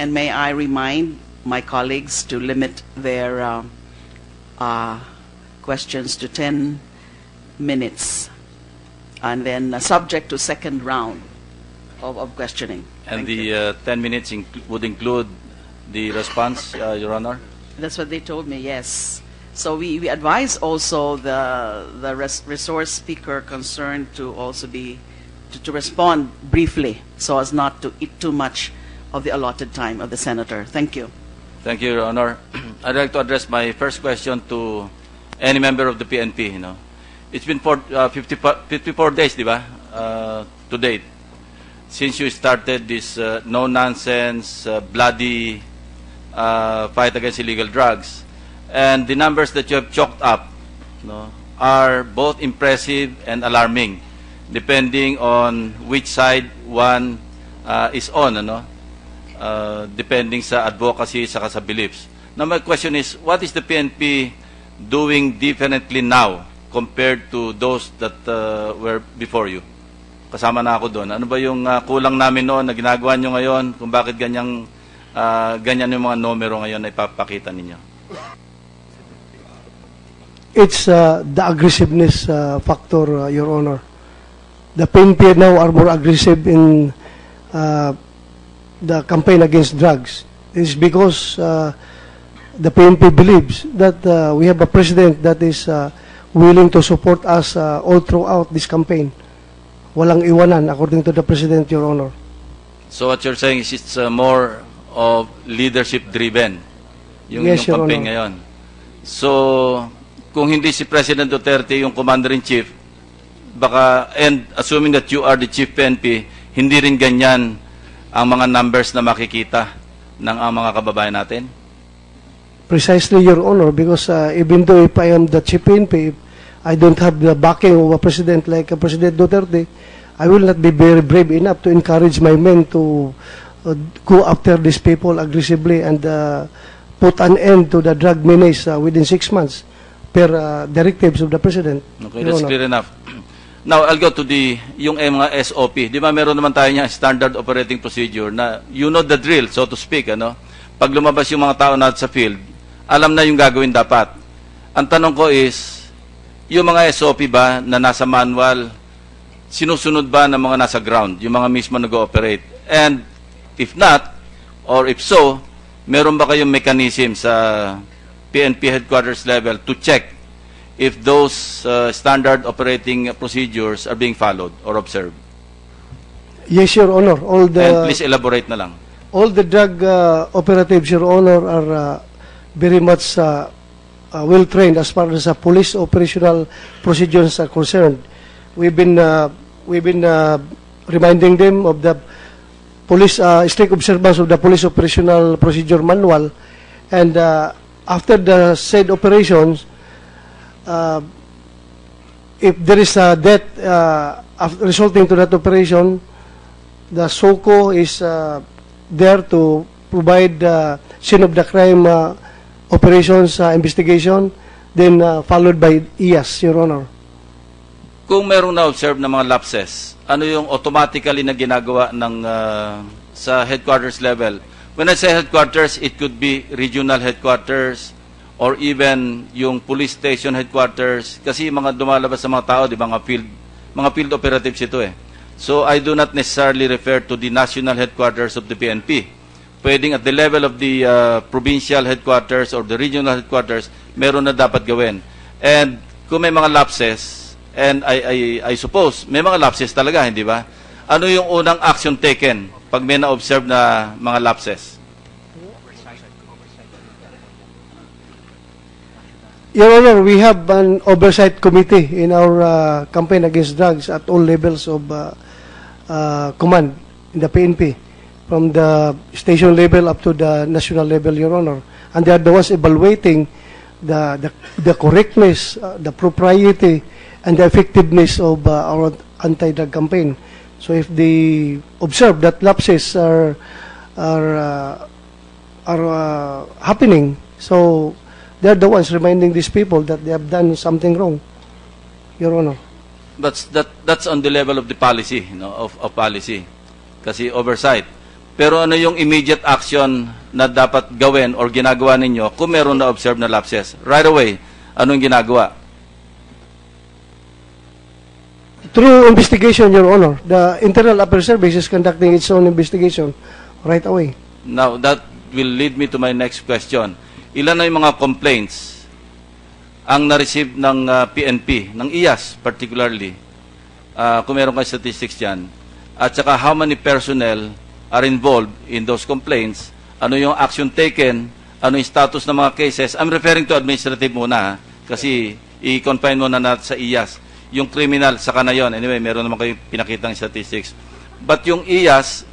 And may I remind my colleagues to limit their questions to 10 minutes, and then subject to second round of questioning. And Thank you. the 10 minutes would include the response, Your Honor? That's what they told me, yes. So we advise also the resource speaker concerned to also be, to respond briefly so as not to eat too much of the allotted time of the senator. Thank you. Thank you, Your Honor. I'd like to address my first question to any member of the PNP. It's been 54 days, di ba, to date, since you started this no-nonsense, bloody fight against illegal drugs. And the numbers that you have chalked up are both impressive and alarming, depending on which side one is on, depending sa advocacy saka sa beliefs. Now my question is, what is the PNP doing differently now compared to those that were before you? Kasama na ako doon. Ano ba yung kulang namin noon na ginagawa nyo ngayon, kung bakit ganyan yung mga numero ngayon na ipapakita ninyo? It's the aggressiveness factor, Your Honor. The PNP now are more aggressive in the campaign against drugs. It's because the PNP believes that we have a president that is willing to support us all throughout this campaign. Walang iwanan, according to the president, Your Honor. So what you're saying is it's more of leadership-driven, yung Yes, Your campaign Honor. ngayon. So, kung hindi si President Duterte yung Commander-in-Chief, baka, and assuming that you are the Chief PNP, hindi rin ganyan ang mga numbers na makikita ng mga kababayan natin? Precisely, Your Honor, because even though if I am the Chief PNP, I don't have the backing of a president like President Duterte, I will not be very brave enough to encourage my men to go after these people aggressively and put an end to the drug menace within 6 months per directives of the President. Okay, that's clear enough. Now, I'll go to yung mga SOP. Di ba meron naman tayo niya standard operating procedure na you know the drill, so to speak. Pag lumabas yung mga tao natin sa field, alam na yung gagawin dapat. Ang tanong ko is, yung mga SOP ba na nasa manual, sinusunod ba ng mga nasa ground, yung mga mismo nag-ooperate? And if not, or if so, meron ba kayong mechanism sa PNP headquarters level to check if those standard operating procedures are being followed or observed? Yes, Your Honor. And please elaborate na lang. All the drug operatives, Your Honor, are very much well-trained as far as police operational procedures are concerned. We've been reminding them of the police strict observance of the police operational procedure manual, and after the said operations, if there is a death resulting to that operation, the SOCO is there to provide scene of the crime operations investigation, then followed by IAS, Your Honor. Kung merong na-observe na mga lapses, ano yung automatically na ginagawa ng sa headquarters level? When I say headquarters, it could be regional headquarters or even yung police station headquarters, kasi mga dumalabas sa mga tao, di ba, mga field operatives ito eh. So I do not necessarily refer to the national headquarters of the PNP. Pwedeng at the level of the provincial headquarters or the regional headquarters, meron na dapat gawin. And kung may mga lapses, and I suppose may mga lapses talaga, hindi ba? Ano yung unang action taken pag may na-observe na mga lapses? Your Honor, we have an oversight committee in our campaign against drugs at all levels of command in the PNP, from the station level up to the national level, Your Honor. And they are the ones evaluating the correctness, the propriety, and the effectiveness of our anti-drug campaign. So if they observe that lapses are happening, so they are the ones reminding these people that they have done something wrong, Your Honor. That's on the level of the policy, of policy. Kasi oversight. Pero ano yung immediate action na dapat gawin or ginagawa ninyo kung meron na observe na lapses? Right away, anong ginagawa? Through investigation, Your Honor, the Internal Affairs Service is conducting its own investigation right away. Now, that will lead me to my next question. Ilan na yung mga complaints ang na-receive ng PNP, ng IAS particularly, kung meron kayo statistics yan, at saka how many personnel are involved in those complaints, ano yung action taken, ano yung status ng mga cases. I'm referring to administrative muna, kasi i-confine muna natin sa IAS. Yung criminal, saka na yun. Anyway, meron naman kayong pinakitang statistics. But yung IAS,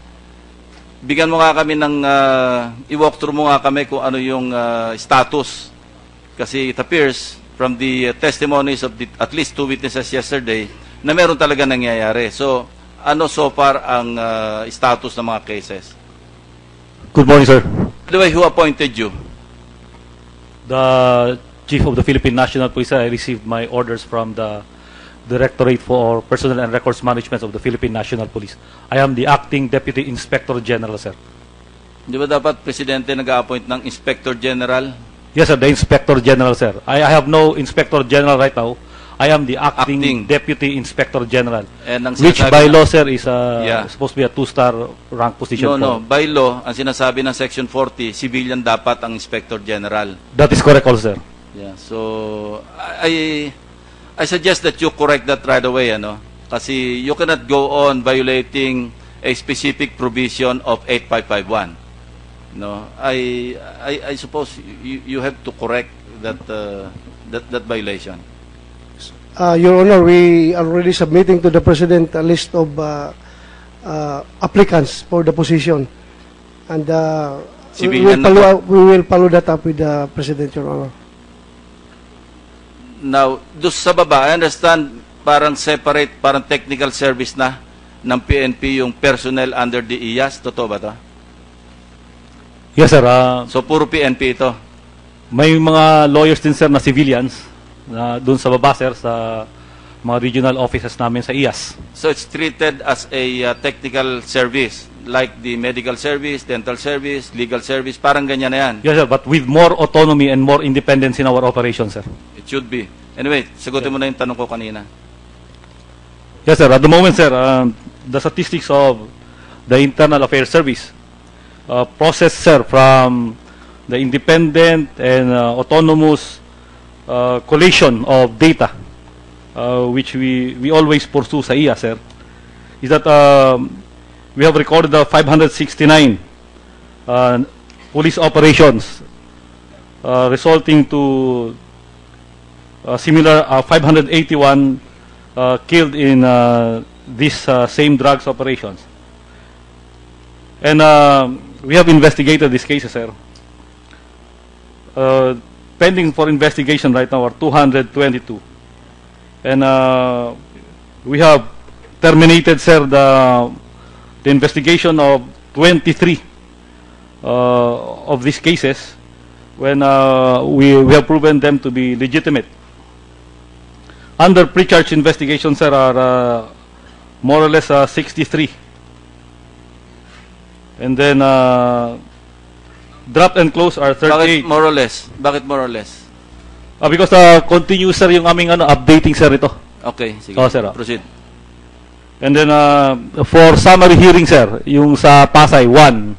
bigyan mo nga kami ng, i-walk through mo nga kami kung ano yung status. Kasi it appears from the testimonies of at least 2 witnesses yesterday na meron talaga nangyayari. So, ano so far ang status ng mga cases? Good morning, sir. By the way, who appointed you? The Chief of the Philippine National Police, I received my orders from the Directorate for Personnel and Records Management of the Philippine National Police. I am the Acting Deputy Inspector General, sir. Di ba dapat Presidente nag-a-appoint ng Inspector General? Yes, sir, the Inspector General, sir. I have no Inspector General right now. I am the Acting Deputy Inspector General. And ang Which sinasabi by ng- law, sir, is Yeah. supposed to be a 2-star rank position. No. for- By law, ang sinasabi ng Section 40, civilian dapat ang Inspector General. That is correct also, sir. Yeah. So, I suggest that you correct that right away, ano? Kasi you cannot go on violating a specific provision of 8551. No, I suppose you have to correct that that violation. Your Honor, we are already submitting to the President a list of applicants for the position. And Civilian na we will follow that up with the President, Your Honor. Now, doon sa baba, I understand parang separate, parang technical service na ng PNP yung personnel under the IAS. Totoo ba to? Yes, sir. So, puro PNP ito. May mga lawyers din, sir, na civilians na doon sa baba, sir, sa mga regional offices namin sa IAS. So, it's treated as a technical service, like the medical service, dental service, legal service, parang ganyan na yan. Yes, sir, but with more autonomy and more independence in our operations, sir. It should be. Anyway, sagutin mo na yung tanong ko kanina. Yes, sir. At the moment, sir, the statistics of the Internal Affairs Service process, sir, from the independent and autonomous collation of data, which we always pursue sa IAS, sir, is that we have recorded 569 police operations resulting to similar 581 killed in these same drugs operations. And we have investigated these cases, sir. Pending for investigation right now are 222. And we have terminated, sir, the investigation of 23 of these cases when we have proven them to be legitimate. Under pre-charge investigation, sir, are more or less 63. And then drop and close are 38. Bakit more or less? Bakit more or less? Because continuous, sir, yung aming updating, sir, ito. Okay, sige. Oh, sir. Proceed. And then for summary hearing, sir, yung sa Pasay, 1.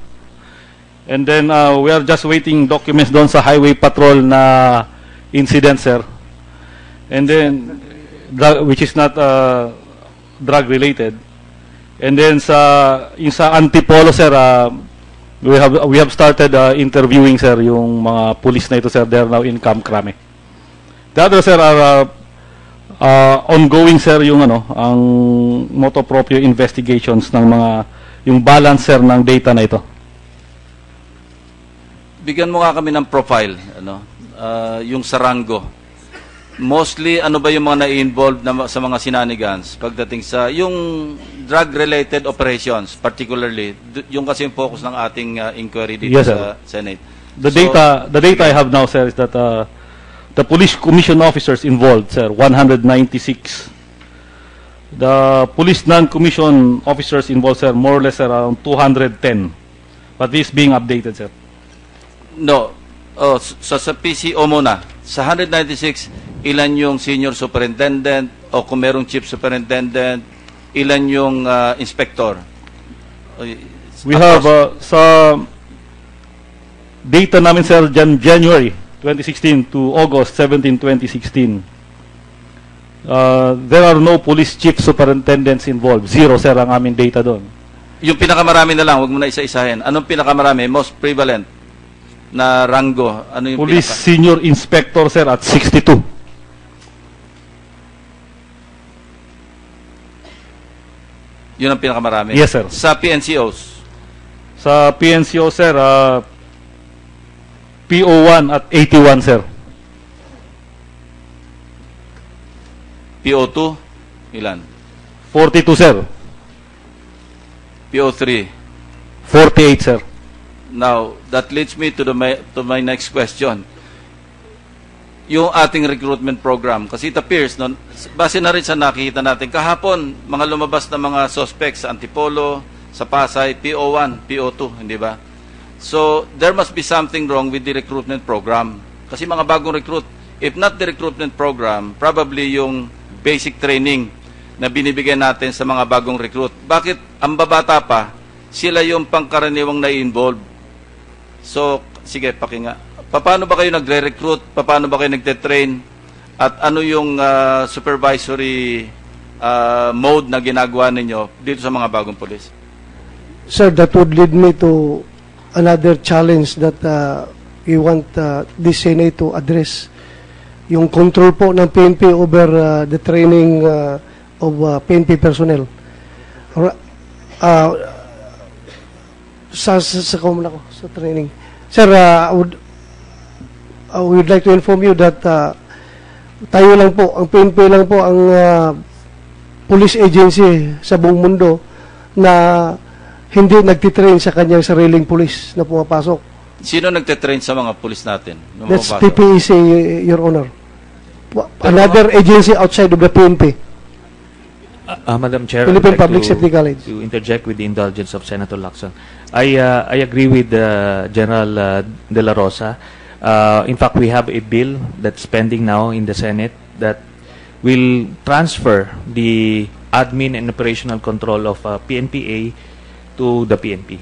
And then we are just waiting documents doon sa highway patrol na incident, sir. And then which is not drug related. And then sa Antipolo, sir, we have started interviewing, sir, yung mga police na ito, sir. They're now in Camp Crame. The other, sir, are ongoing, sir, yung ang motu proprio investigations ng mga yung balance, sir, ng data na ito. Bigyan mo nga kami ng profile, yung Sarango. Mostly, ano ba yung mga na-involved sa mga sinanigans pagdating sa yung drug-related operations, particularly, yung kasi yung focus ng ating inquiry dito, Yes, sa Senate. The data I have now, sir, is that the police commission officers involved, sir, 196. The police non-commission officers involved, sir, more or less around 210. But this being updated, sir. No. Oh, sa PCO muna. Sa 196, ilan yung senior superintendent o kung merong chief superintendent, ilan yung inspector? We have sa data namin, sir, January 2016 to August 17, 2016. There are no police chief superintendents involved. Zero, sir, ang aming data doon. Yung pinakamarami na lang, wag mo na isa-isahin. Anong pinakamarami? Most prevalent na rango? Ano yung Police senior inspector, sir, at 62. Yun ang pinakamarami? Yes, sir. Sa PNCOs? Sa PNCO, sir, PO1 at 81, sir. PO2? Ilan? 42, sir. PO3? 48, sir. Now, that leads me to my next question. Yung ating recruitment program, kasi it appears, no, base na rin sa nakikita natin, kahapon, mga lumabas na mga suspects sa Antipolo, sa Pasay, PO1, PO2, hindi ba? So, there must be something wrong with the recruitment program. Kasi mga bagong recruit, if not the recruitment program, probably yung basic training na binibigyan natin sa mga bagong recruit. Bakit ang babata pa, sila yung pangkaraniwang na-involve? So, sige, pakinga. Paano ba kayo nagre-recruit? Paano ba kayo nagte-train? At ano yung supervisory mode na ginagawa ninyo dito sa mga bagong pulis? Sir, that would lead me to another challenge that we want this Senate to address. Yung control po ng PNP over the training of PNP personnel. Sa training. Sir, I would like to inform you that tayo lang po, ang PNP lang po ang police agency sa buong mundo na hindi nagtitrain sa kanyang sariling pulis na pumapasok. Sino nagte-train sa mga pulis natin? That's PPEC, Your Honor. Another agency outside of the PNP. Madam Chair, Philippine I'd like Public Safety College. to interject with the indulgence of Senator Lacson. I agree with General De La Rosa. In fact, we have a bill that's pending now in the Senate that will transfer the admin and operational control of PNPA to the PNP.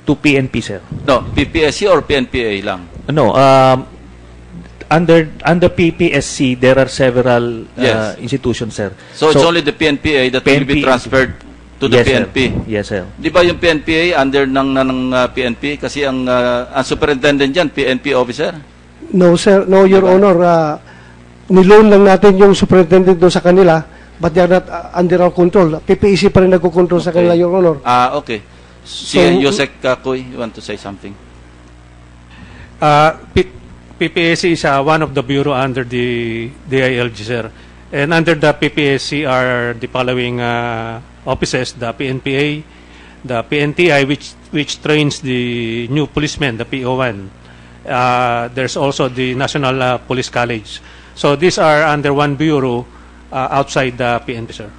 To PNP, sir. No, PPSC or PNPA lang? No, under PPSC, there are several Yes. institutions, sir. So it's only the PNPA that will be PNP transferred to the Yes, sir. PNP? Yes, sir. Di ba yung PNPA under ng PNP? Kasi ang superintendent dyan, PNP officer? No, sir. No, Your Honor. Niloan lang natin yung superintendent doon sa kanila, but they are not under our control. PPEC pa rin nagkukontrol sa kanila, Your Honor. Okay. Si Yosek Kakoy, you want to say something? PPSC is one of the bureau under the DILG, sir. And under the PPSC are the following offices: the PNPA, the PNTI, which trains the new policemen, the PO1. There's also the National Police College. So these are under one bureau outside the PNP, sir.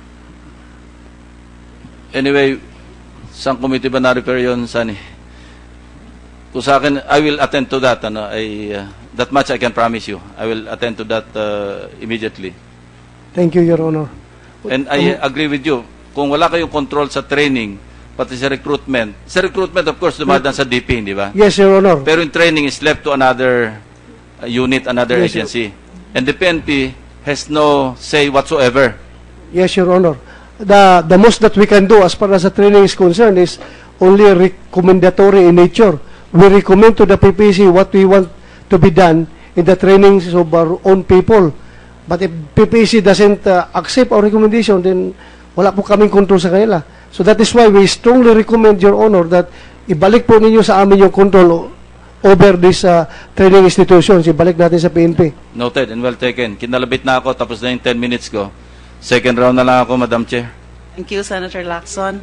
Anyway, saan committee ba na-refer yun, Sunny? Kung sa akin, I will attend to that. That much I can promise you. I will attend to that immediately. Thank you, Your Honor. And I agree with you. Kung wala kayong control sa training, pati sa recruitment, of course, dumadaan sa DP, di ba? Yes, Your Honor. Pero yung training is left to another unit, another Yes, agency. And the PNP has no say whatsoever. Yes, Your Honor. The most that we can do as far as the training is concerned is only recommendatory in nature. We recommend to the PPC what we want to be done in the trainings of our own people. But if PPC doesn't accept our recommendation, then wala po kaming control sa kanila. So that is why we strongly recommend, Your Honor, that ibalik po ninyo sa amin yung control over these training institutions. Ibalik natin sa PNP. Noted and well taken. Kinalabit na ako, tapos na yung 10 minutes ko. Second round na lang ako, Madam Chair. Thank you, Senator Lacson.